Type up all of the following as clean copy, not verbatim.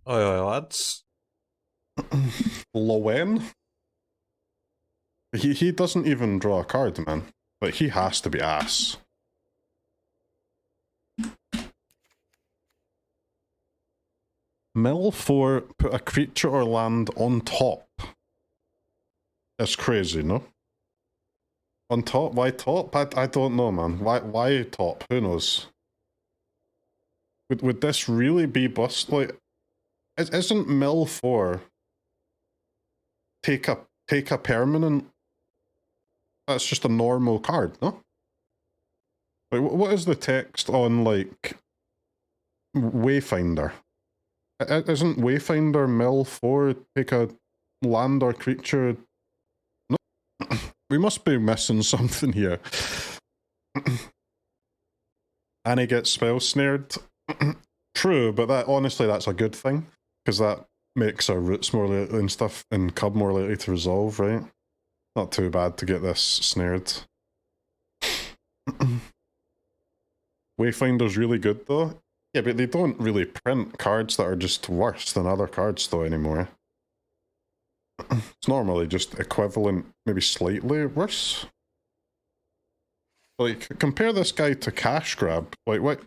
Aye, lads. Lluwen? He doesn't even draw a card, man. Like, he has to be ass. Mill 4, put a creature or land on top. It's crazy, no? On top? Why top? I don't know, man. Why top? Who knows? Would this really be bust? Like, isn't Mill 4 take a permanent? That's just a normal card, no? Like, what is the text on, like, Wayfinder? Isn't Wayfinder Mill 4 take a land or creature? No. We must be missing something here. And he gets spell snared. True, but honestly that's a good thing, because that makes our roots more likely and stuff and Cub more likely to resolve, right? Not too bad to get this snared. Wayfinder's really good though. Yeah, but they don't really print cards that are just worse than other cards though anymore. It's normally just equivalent, maybe slightly worse. Like, compare this guy to Cash Grab, like what?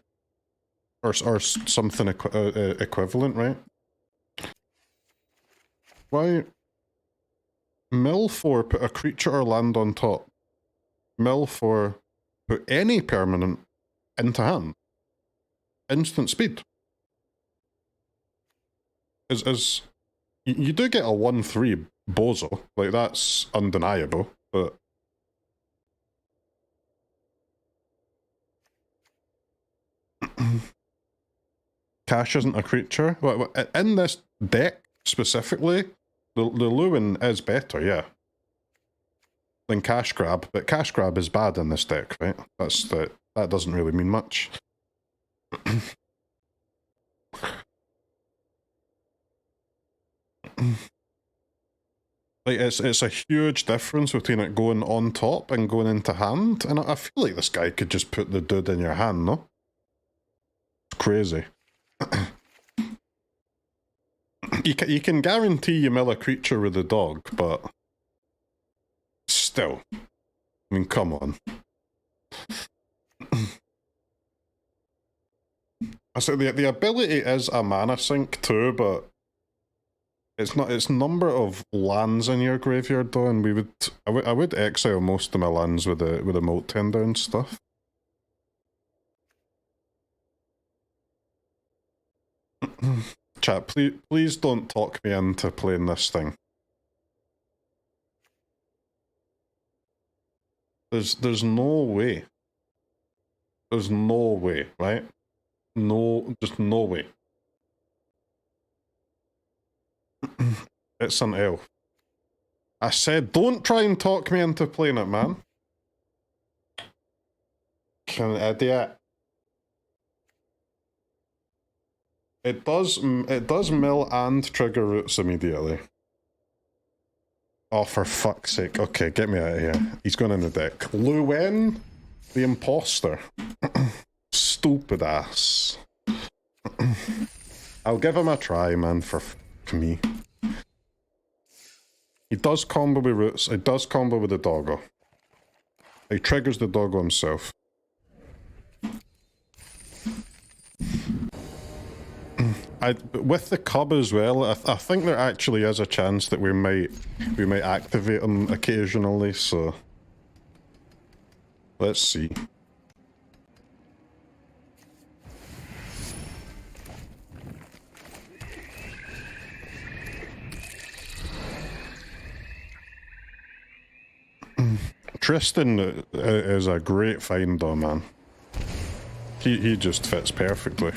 Or something equivalent, right? Why? Mill 4, put a creature or land on top. Mill 4, put any permanent into hand. Instant speed. You do get a 1/3 bozo, like that's undeniable, but Cash isn't a creature. In this deck specifically, the Lluwen is better, yeah, than Cash Grab, but Cash Grab is bad in this deck, right? That doesn't really mean much. Like, it's a huge difference between it going on top and going into hand, and I feel like this guy could just put the dude in your hand, no? It's crazy. You can guarantee you mill a creature with a dog, but still. I mean, come on. I said the ability is a mana sink too, but it's not. It's number of lands in your graveyard though, and I would exile most of my lands with a Molt Tender and stuff. Chat, please don't talk me into playing this thing. There's no way. There's no way, right? No, just no way. It's an elf. I said don't try and talk me into playing it, man. An idiot. It does mill and trigger roots immediately. Oh, for fuck's sake. Okay, get me out of here. He's gone in the deck. Lluwen, the imposter. Stupid ass. I'll give him a try, man, for me. He does combo with roots. He does combo with the doggo. He triggers the doggo himself. With the Cub as well, I think there actually is a chance that we might activate him occasionally, so let's see. Tristan is a great find though, man. He just fits perfectly.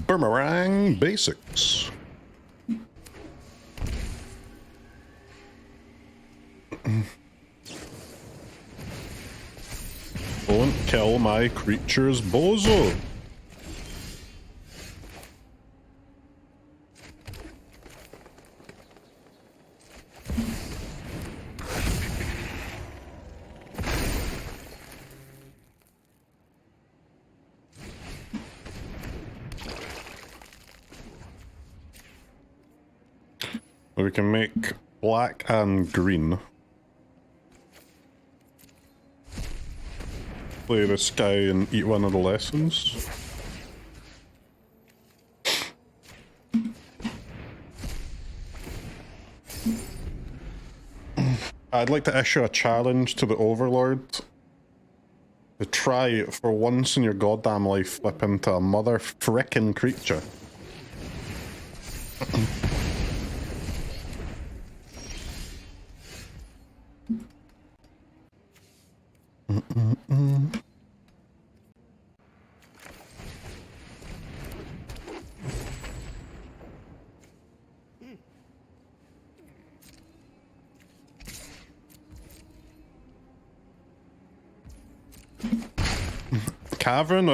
Boomerang basics. Don't kill my creatures, bozo. We can make black and green. Play this guy and eat one of the lessons. I'd like to issue a challenge to the Overlord to try for once in your goddamn life flip into a mother frickin' creature. Cavern,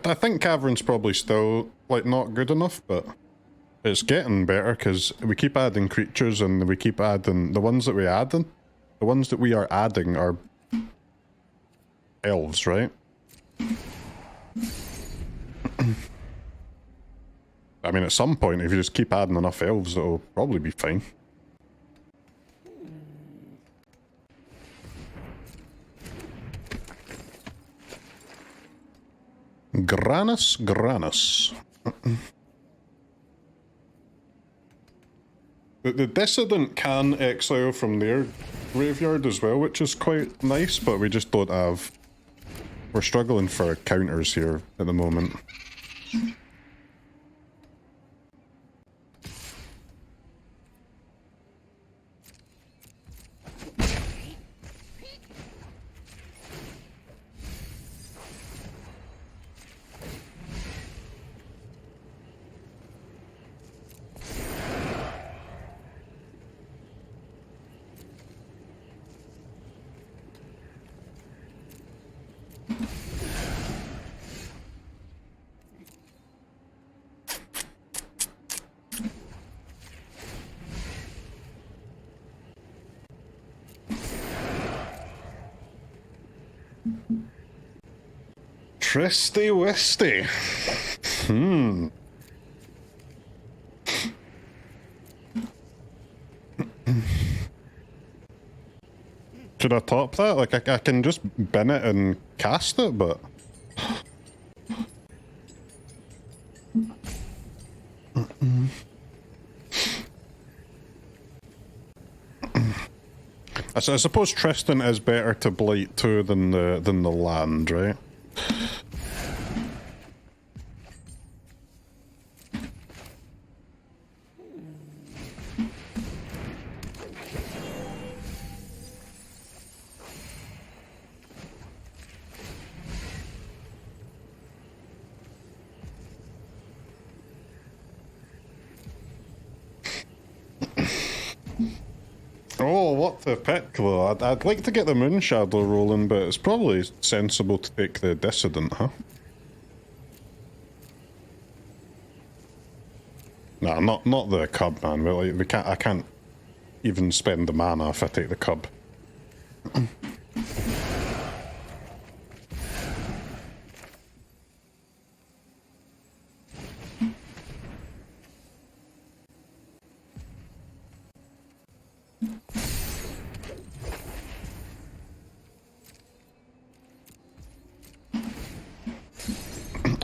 I think Cavern's probably still, like, not good enough, but it's getting better because we keep adding creatures and we keep adding, the ones that we are adding are elves, right? I mean, at some point, if you just keep adding enough elves, it'll probably be fine. Granus. The Dissident can exile from their graveyard as well, which is quite nice, but we just don't have... We're struggling for counters here at the moment. Tristy Wisty. Should I top that? Like, I can just bin it and cast it, but... I suppose Tristan is better to blight too than the land, right? Oh, what the pick though? I'd like to get the Moonshadow rolling, but it's probably sensible to take the Dissident, huh? Nah, not the Cub, man. I can't even spend the mana if I take the Cub.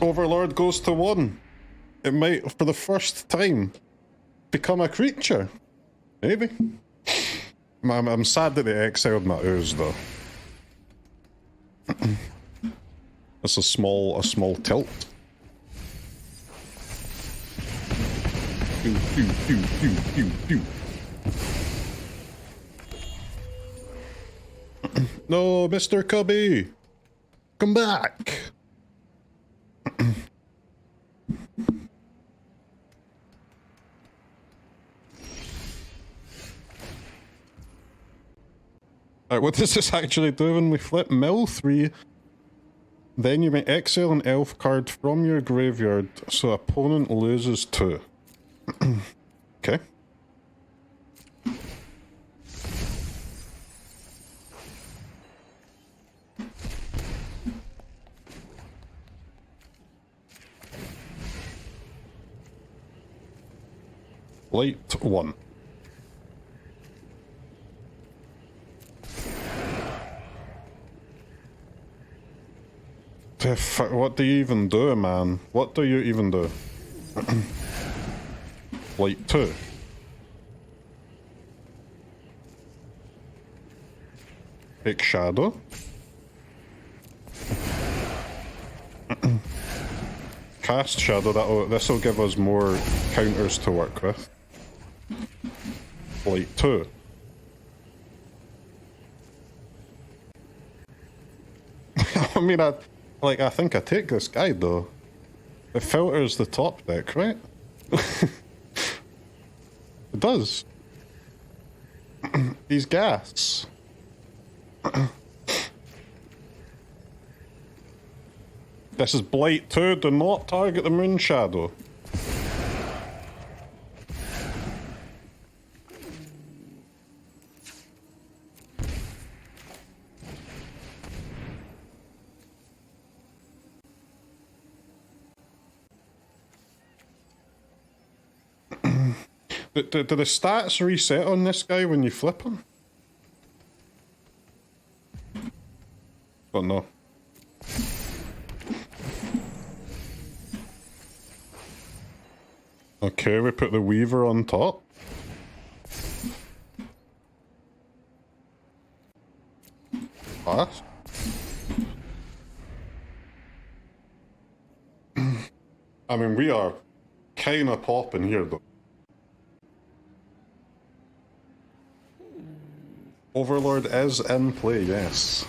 Overlord goes to 1. It might, for the first time, become a creature. Maybe. I'm sad that they exiled my Ooze, though. That's a small tilt. Pew, pew, pew, pew, pew, pew. No, Mr. Cubby! Come back! Alright, what does this actually do when we flip? Mill 3, then you may exile an elf card from your graveyard so opponent loses 2. Okay. Light 1. What do you even do, man? What do you even do? Light 2. Take Shadow. Cast Shadow, this'll give us more counters to work with. Light 2. I mean, I think I take this guide though. It filters the top deck, right? It does. He's gas. This is Blight 2, do not target the Moonshadow. Do the stats reset on this guy when you flip him? Oh no. Okay, we put the Weaver on top. Pass. I mean, we are kinda popping here though. Overlord is in play, yes.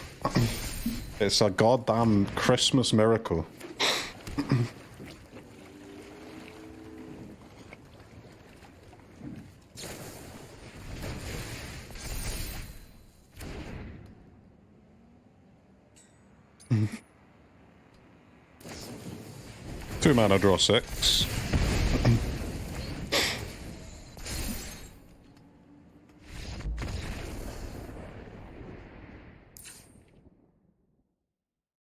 It's a goddamn Christmas miracle. Two mana, draw 6.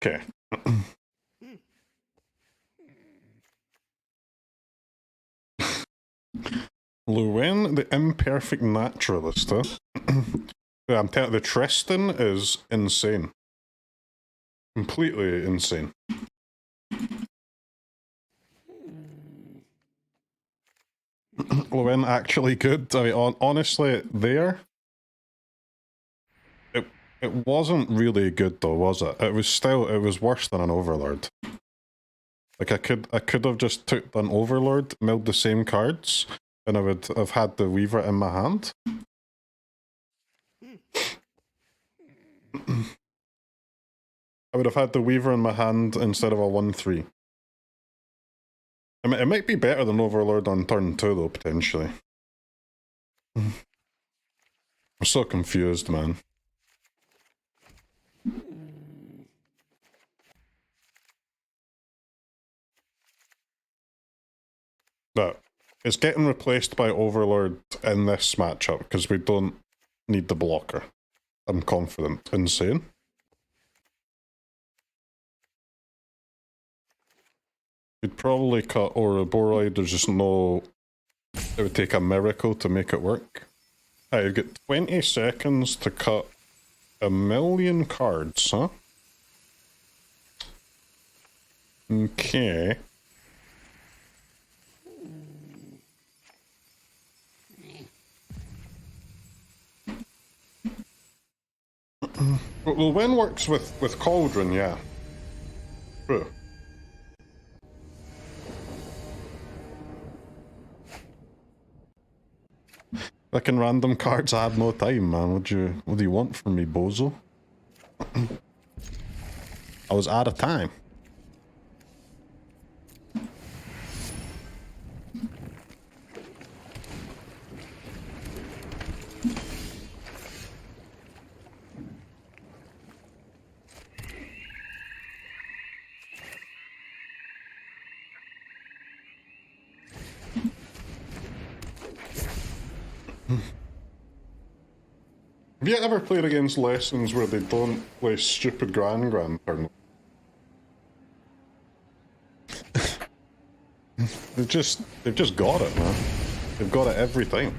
Okay. Lluwen, the imperfect naturalist, huh? Yeah, I'm telling you, the Tristan is insane. Completely insane. Lluwen actually good. I mean, honestly, there. It wasn't really good though, was it? It was worse than an Overlord. Like I could have just took an Overlord, milled the same cards, and I would have had the Weaver in my hand. I would have had the Weaver in my hand instead of a 1/3. I mean, it might be better than Overlord on turn 2 though, potentially. I'm so confused, man. But it's getting replaced by Overlord in this matchup because we don't need the blocker. I'm confident. Insane. You'd probably cut Ouroboroid, there's just no... It would take a miracle to make it work. Right, you've got 20 seconds to cut 1,000,000 cards, huh? Okay. Well, Lluwen works with Cauldron, yeah. True. Picking random cards, I had no time, man. What do you want from me, bozo? I was out of time. Have you ever played against lessons where they don't play stupid Grand turn? they've just got it, man. They've got it every time.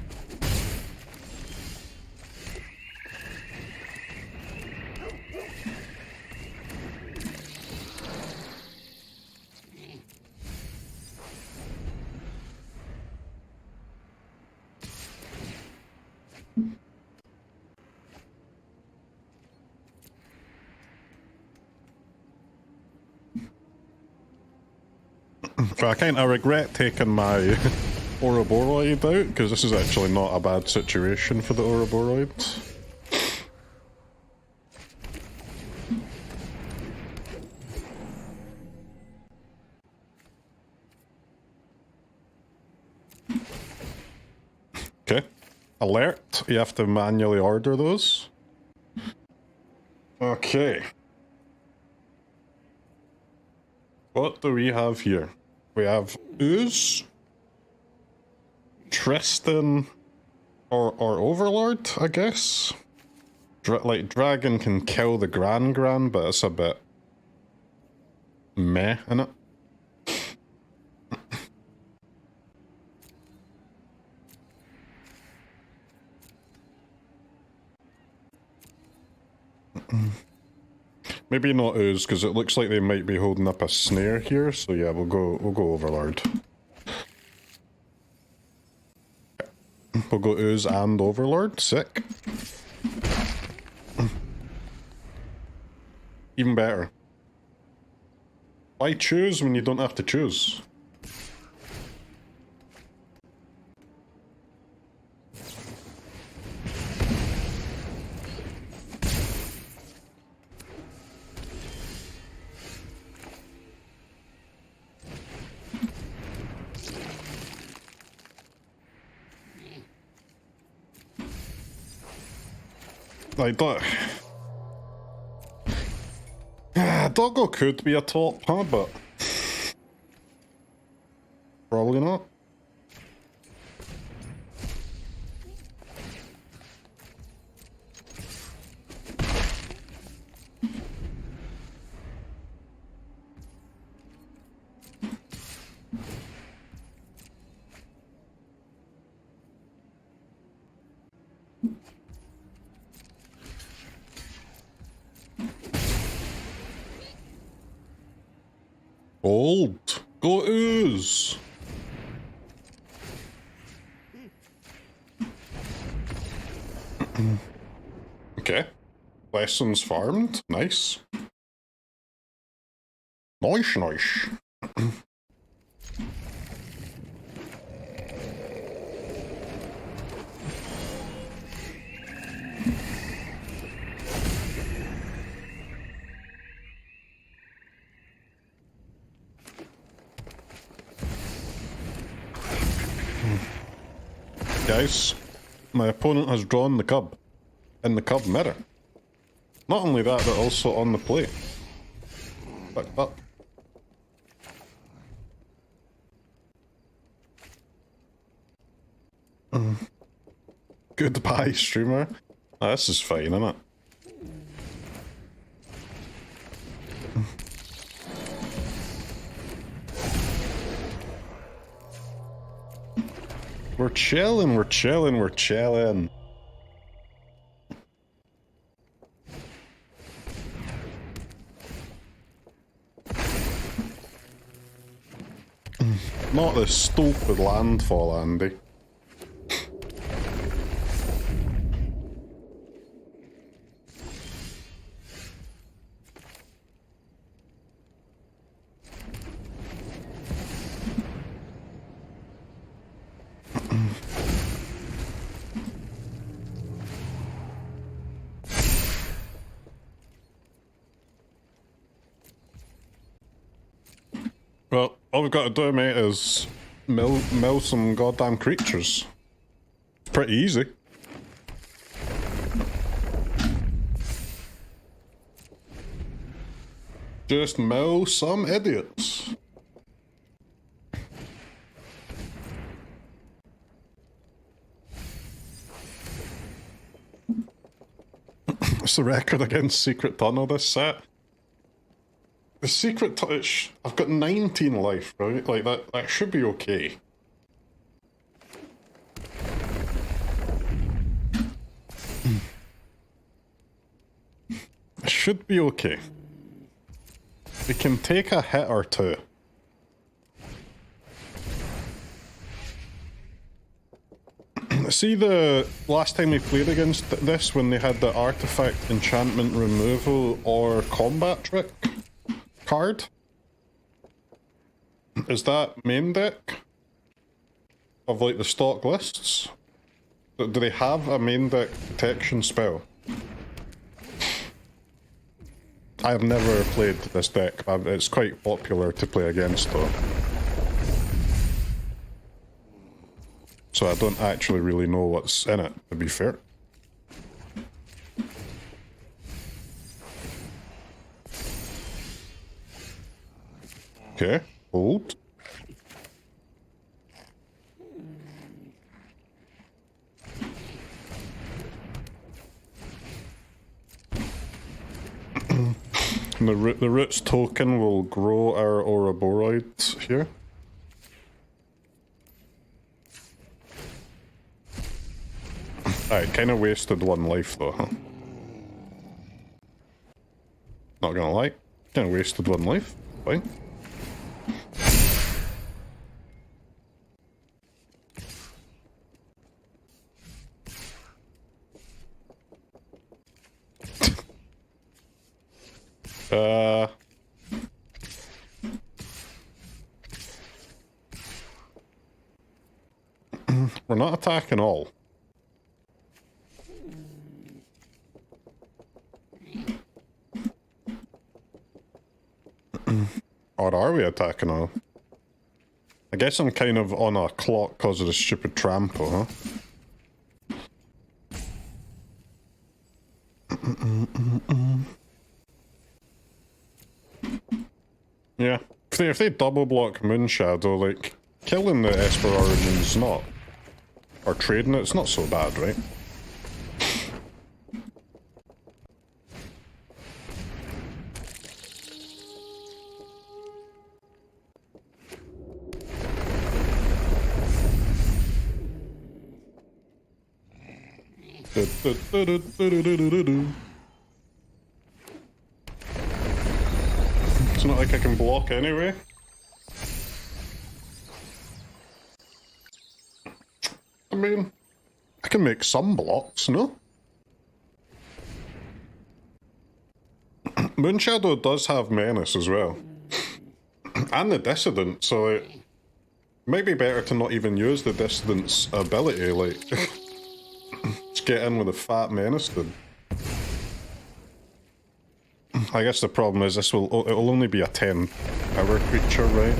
I regret taking my Ouroboroid out, because this is actually not a bad situation for the Ouroboroid. Okay. Alert. You have to manually order those. Okay. What do we have here? We have Ooze, Tristan, or Overlord, I guess. Dragon can kill the Gran, but it's a bit meh, innit? Maybe not Ooze, because it looks like they might be holding up a snare here, so yeah, we'll go Overlord. We'll go Ooze and Overlord, sick. Even better. Why choose when you don't have to choose? Like, Doggo could be a top, huh, but probably not. Old. Go Ooze. Okay. Lessons farmed. Nice. Nice. Guys, my opponent has drawn the cub in the cub mirror. Not only that, but also on the play. Fucked up. Goodbye, streamer. Oh, this is fine, isn't it? We're chilling. Not this stupid landfall, Andy. Well, all we've got to do, mate, is mill some goddamn creatures. It's pretty easy. Just mill some idiots. the record against Secret Tunnel this set? The Secret Touch, I've got 19 life, right? Like, that should be okay. It should be okay. We can take a hit or two. See the last time we played against this when they had the artifact enchantment removal or combat trick card? Is that main deck? Of like the stock lists? Do they have a main deck protection spell? I have never played this deck, but it's quite popular to play against though. So I don't actually really know what's in it, to be fair. Okay, hold. The Roots token will grow our Ouroboroid here. Alright, kind of wasted one life though, huh? Not gonna lie, kind of wasted one life. Fine. We're not attacking all. Or are we attacking all? I guess I'm kind of on a clock because of the stupid trample, huh? Yeah. If they double block Moonshadow, like, killing the Esper Origin's not... Or trading it's not so bad, right? It's not like I can block anyway. I mean, I can make some blocks, no? Moonshadow does have Menace as well. And the Dissident, so it might be better to not even use the Dissident's ability, like... Just get in with a fat Menace then. I guess the problem is it'll only be a 10 power creature, right?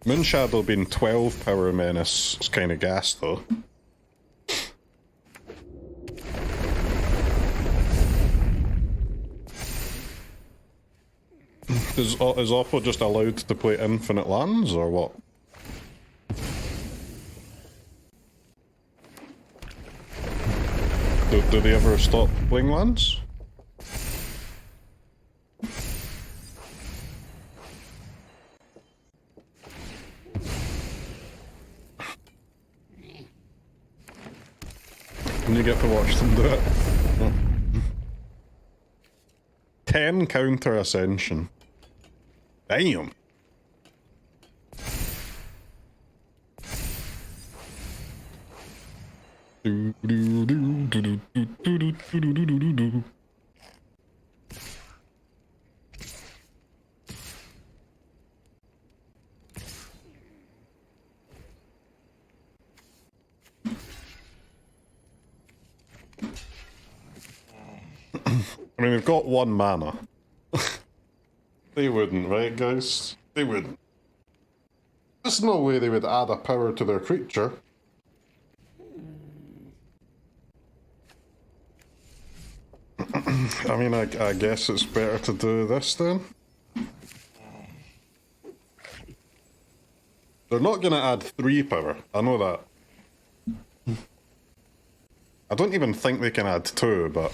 Moonshadow being 12 power Menace is kind of gas though. Is Oppo just allowed to play infinite lands or what? Do they ever stop playing lands? And you get to watch them do it. Oh. 10 counter ascension. Damn. I mean, they've got 1 mana. They wouldn't, right, guys? They wouldn't. There's no way they would add a power to their creature. I mean, I guess it's better to do this then. They're not gonna add 3 power, I know that. I don't even think they can add 2, but...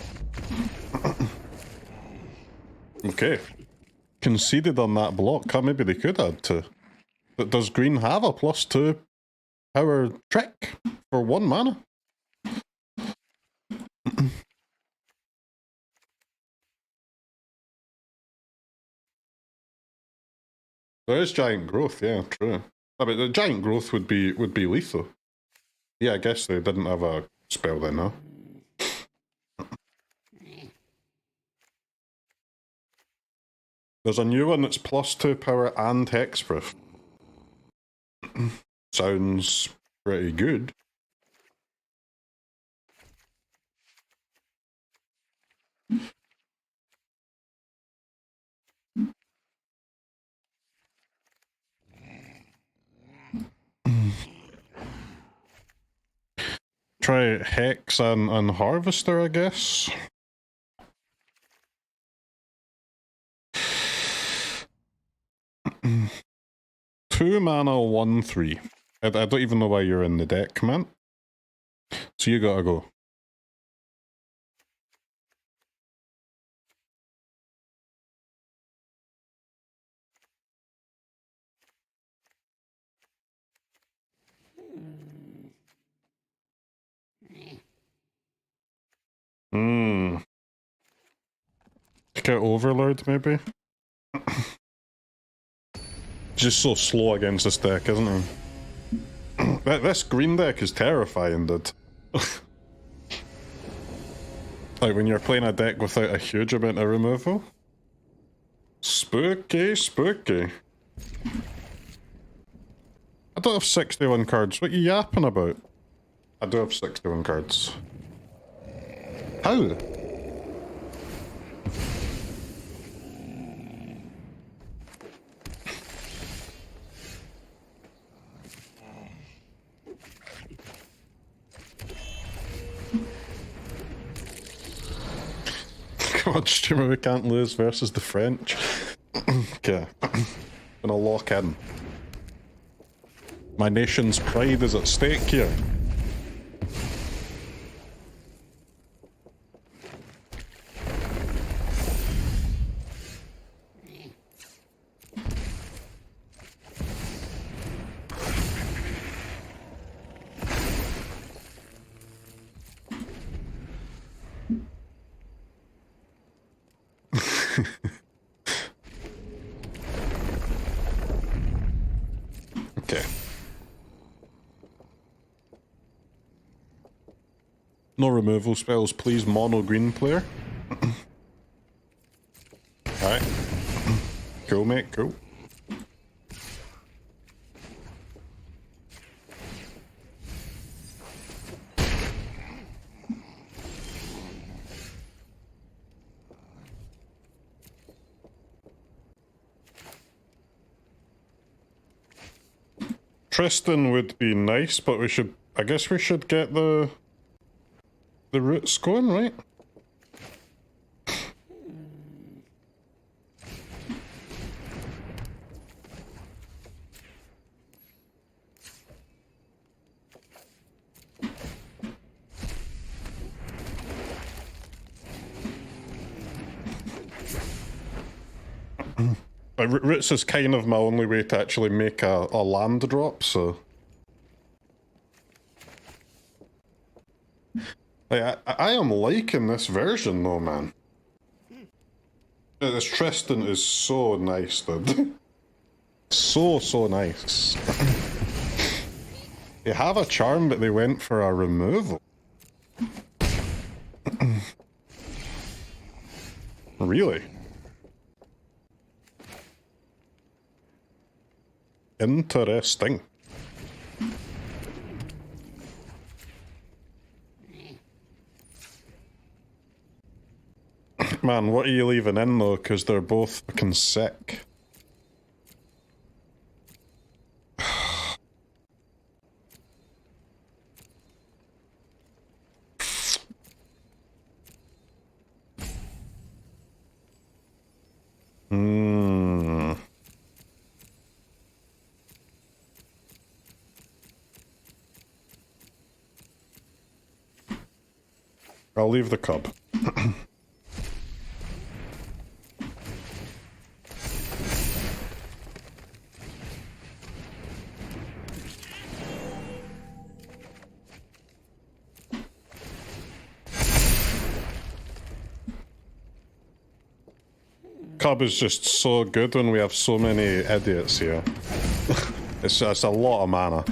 Okay. Conceded on that block. Maybe they could add 2. But does green have a +2 power trick for 1 mana? There is giant growth, yeah, true. I mean, the giant growth would be lethal. Yeah, I guess they didn't have a spell then, huh? There's a new one that's +2 power and hexproof. Sounds pretty good. Try Hex and Harvester, I guess. Two mana, 1/3. I don't even know why you're in the deck, man. So you gotta go. Get Overlord, maybe? Just so slow against this deck, isn't he? This green deck is terrifying, dude. Like when you're playing a deck without a huge amount of removal. Spooky, spooky. I don't have 61 cards. What are you yapping about? I do have 61 cards. How? Come on, streamer, we can't lose versus the French. Okay. Gonna lock in. My nation's pride is at stake here. Okay. No removal spells, please, mono green player. Alright. Cool, mate, cool. Tristan would be nice, but we should... I guess we should get the roots going, right? Roots is kind of my only way to actually make a land drop, so... Like, I am liking this version though, man. This Tristan is so nice, dude. So nice. They have a charm, but they went for a removal. Really? Interesting. Man, what are you leaving in though? Because they're both fucking sick. I'll leave the cub. Cub is just so good when we have so many idiots here. It's a lot of mana.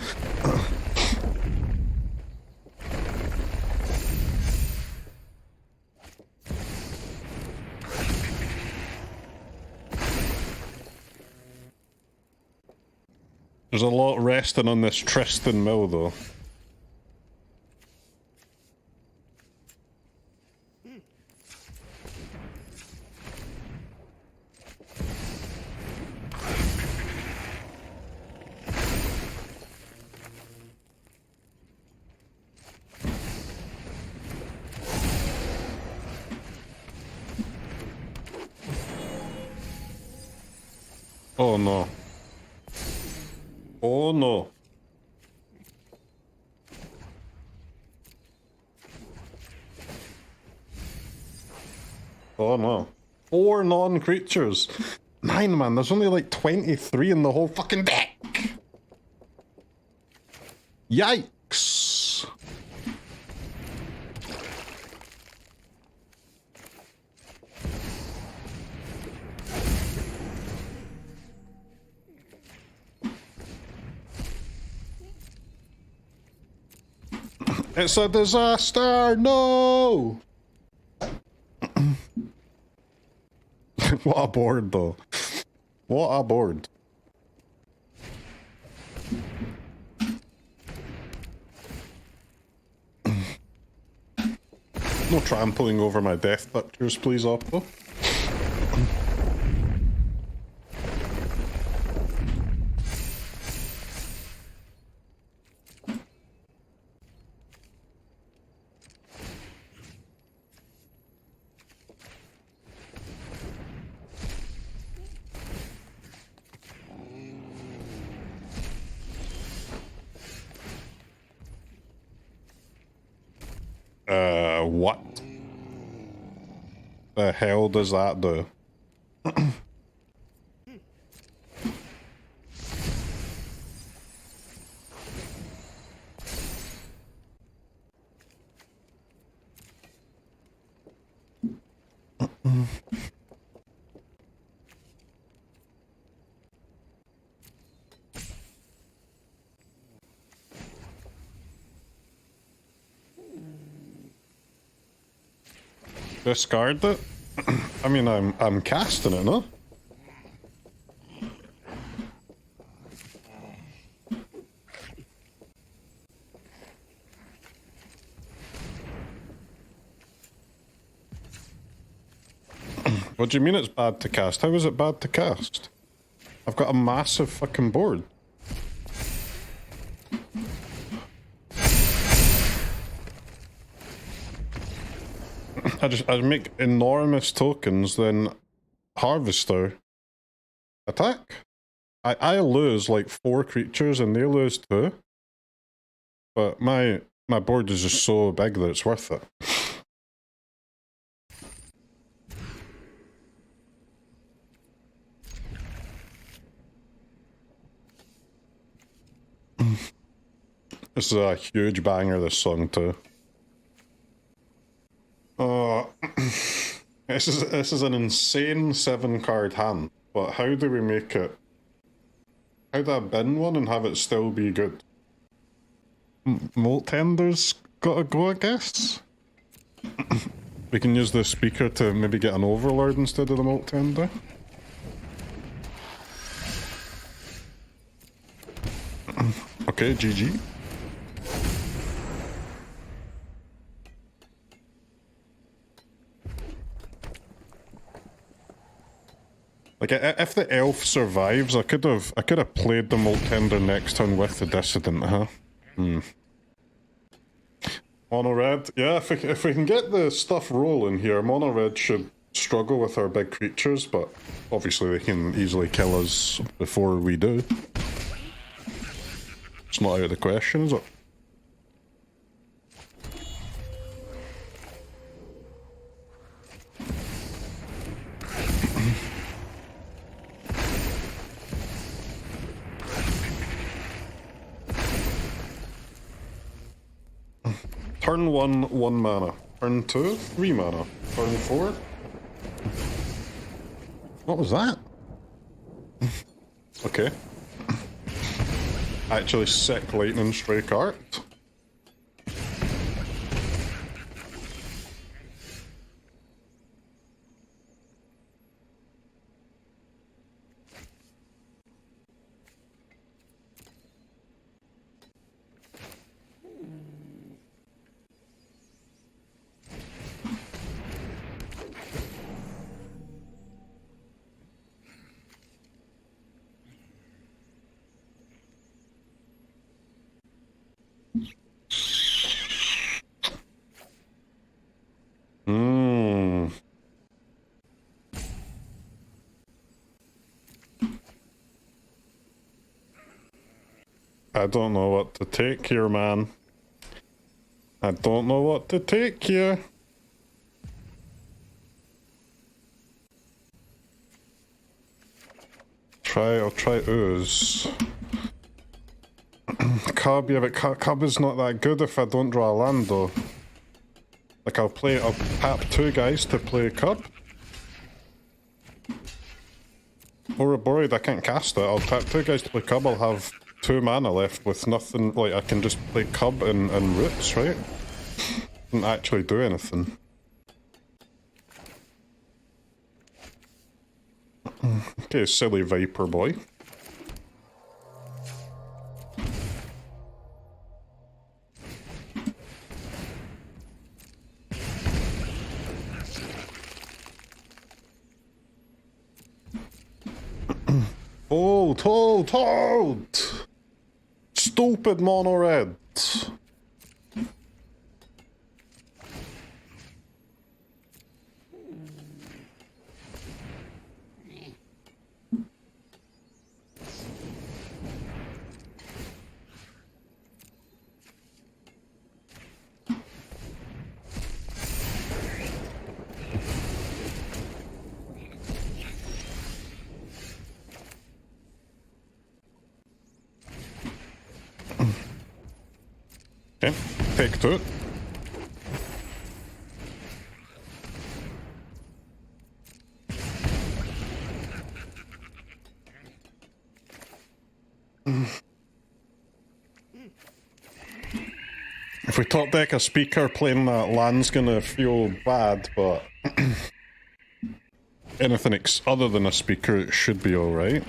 There's a lot resting on this Tristan Mill though. Oh no. Oh no. Oh no. 4 non-creatures. 9, man, there's only like 23 in the whole fucking deck. Yikes. It's a disaster! No! What a board, though. What a board. No trampling over my death pictures, please, Oppo. What the hell does that do? Discard it? I mean, I'm casting it, no? What do you mean it's bad to cast? How is it bad to cast? I've got a massive fucking board. I make enormous tokens, then Harvester attack. I lose like 4 creatures and they lose 2. But my board is just so big that it's worth it. This is a huge banger, this song too. This is an insane 7-card hand, but how do we make it? How do I bin one and have it still be good? Molt Tender's gotta go, I guess? We can use the speaker to maybe get an Overlord instead of the Molt Tender. Okay, GG. Like, if the elf survives, I could have played the Molt Tender next turn with the Dissident, huh? Mono red, yeah. If we can get the stuff rolling here, mono red should struggle with our big creatures, but obviously they can easily kill us before we do. It's not out of the question, is it? Turn 1, 1 mana. Turn 2, 3 mana. Turn 4. What was that? Okay. Actually sick lightning strike art. I don't know what to take here, man. I don't know what to take here. I'll try Ooze. Cub, yeah, but Cub is not that good if I don't draw a land, though. Like, I'll tap 2 guys to play Cub. Ouroboroid, I can't cast it. I'll tap 2 guys to play Cub, I'll have 2 mana left with nothing. Like, I can just play Cub and Roots, right? Doesn't actually do anything. Okay, silly Viper boy. Hold! Stupid mono red. Okay, take 2. If we top deck a speaker, playing that land's gonna feel bad, but anything other than a speaker, it should be alright.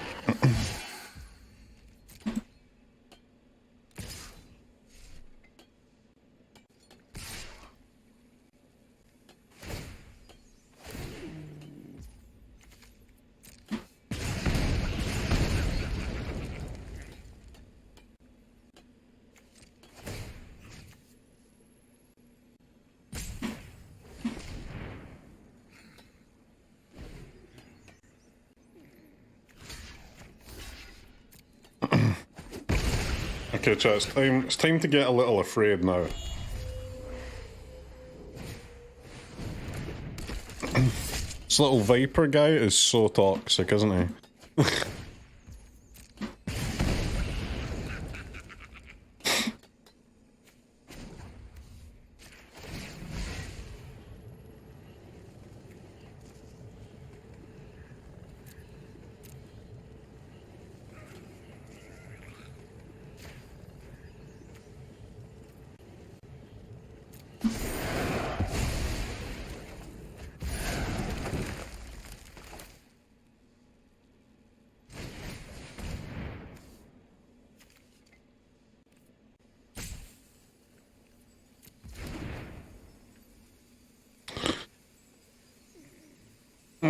Okay, chat, it's time to get a little afraid now. This little Viper guy is so toxic, isn't he?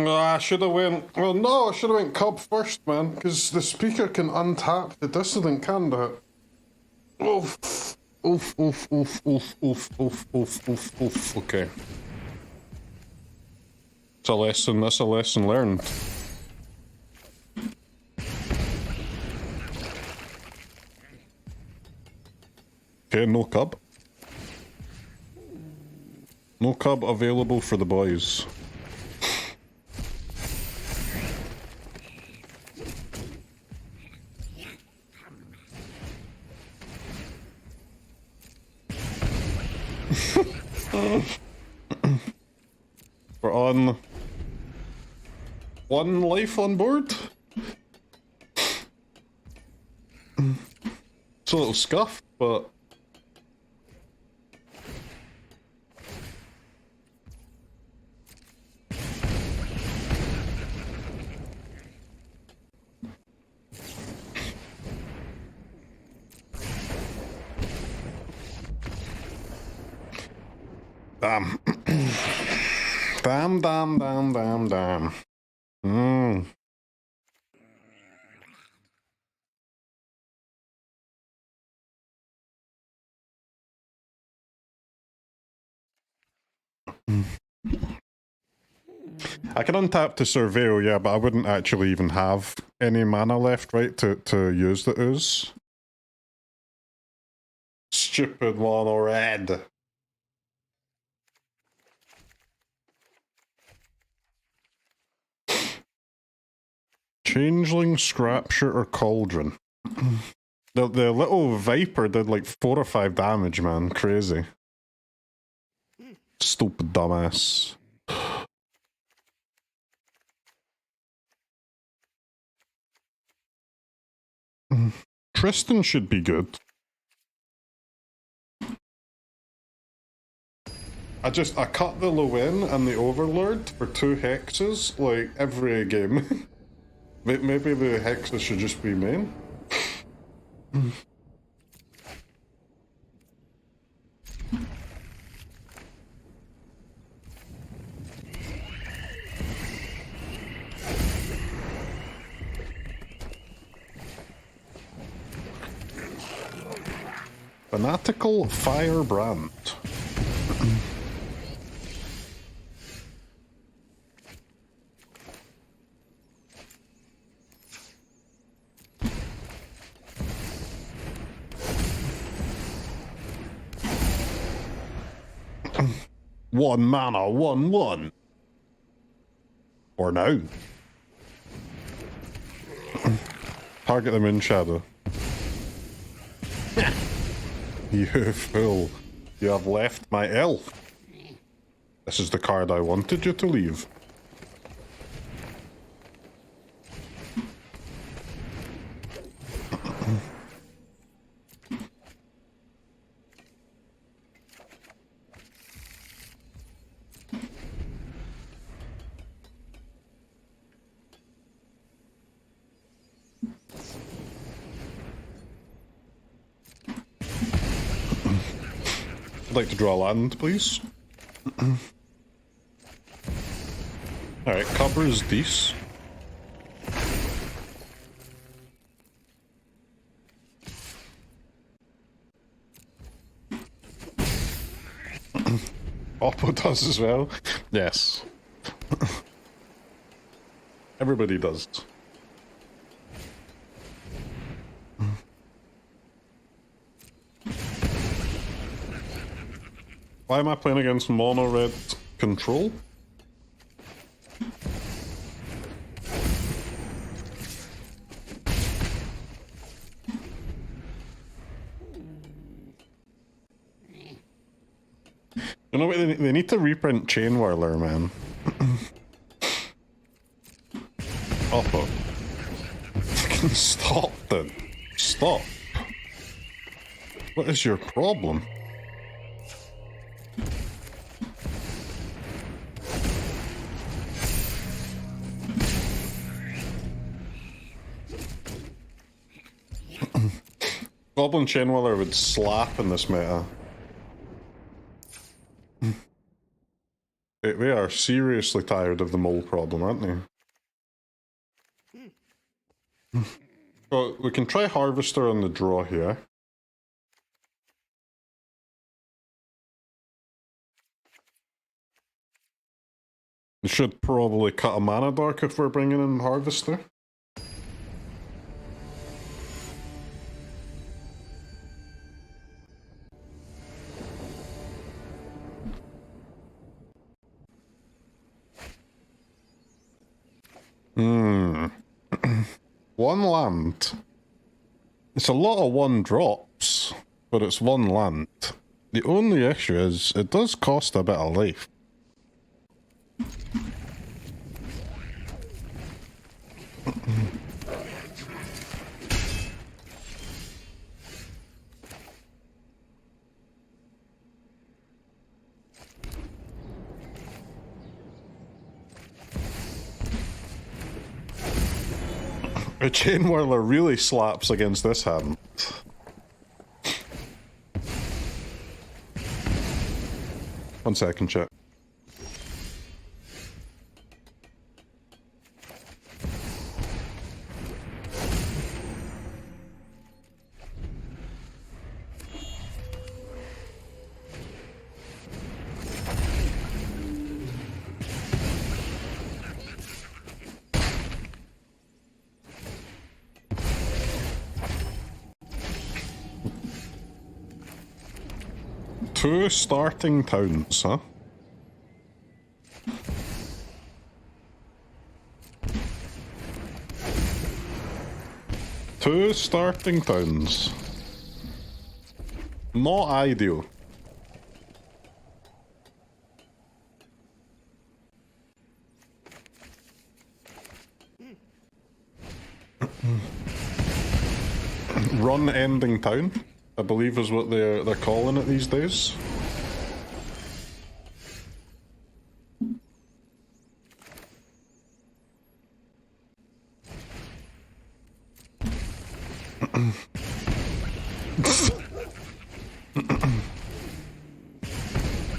I should have went... Well, no, I should have went Cub first, man, because the speaker can untap the Dissident, can't it? Oof. Oof, oof, oof, oof, oof, oof, oof, oof, oof. Okay. It's a lesson, that's a lesson learned. Okay, no Cub. No Cub available for the boys. We're on 1 life on board. It's a little scuffed, but... Damn. Damn. I can untap to Surveil, yeah, but I wouldn't actually even have any mana left, right, to use the Ooze. Stupid Llanowar. Changeling, Scrapshooter, Cauldron. The little Viper did like 4 or 5 damage, man. Crazy. Stupid dumbass. Tristan should be good. I cut the Lluwen and the Overlord for 2 hexes, like, every game. Maybe the hexes should just be main. Fanatical Firebrand. One mana, 1/1. Or now. Target the Moonshadow. You fool. You have left my elf. This is the card I wanted you to leave. I'd like to draw land, please. Alright, covers these. Oppo does as well. Yes. Everybody does. Why am I playing against mono red control? You know what? They need to reprint Chain Whirler, man. Oppo. Fucking stop then. Stop. What is your problem? Goblin Chainwiller would slap in this meta. They are seriously tired of the mole problem, aren't they? So we can try Harvester on the draw here. We should probably cut a mana dark if we're bringing in Harvester. One land. It's a lot of 1-drops, but it's 1 land. The only issue is, it does cost a bit of life. A Chain Whirler really slaps against this hand. One second, chat. Two starting towns, huh? Two starting towns. Not ideal. Run ending town, I believe is what they're calling it these days.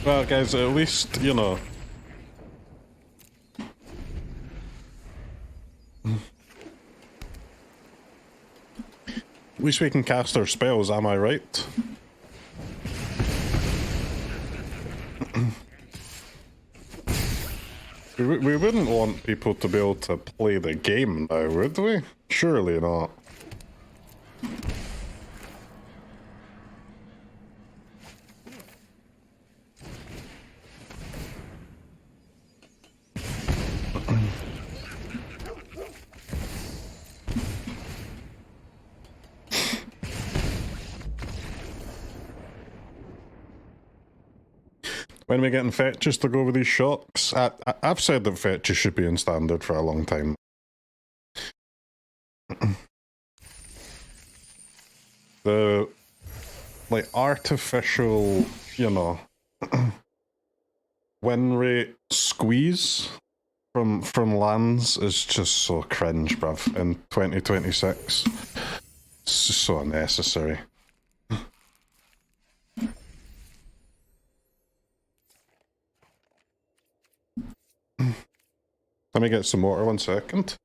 Well, guys, at least, you know. At least we can cast our spells, am I right? We wouldn't want people to be able to play the game now, would we? Surely not. When are we getting fetches to go with these shocks? I've said that fetches should be in standard for a long time. The, like, artificial, you know, win rate squeeze from lands is just so cringe, bruv, in 2026. It's just so unnecessary. Let me get some water, 1 second.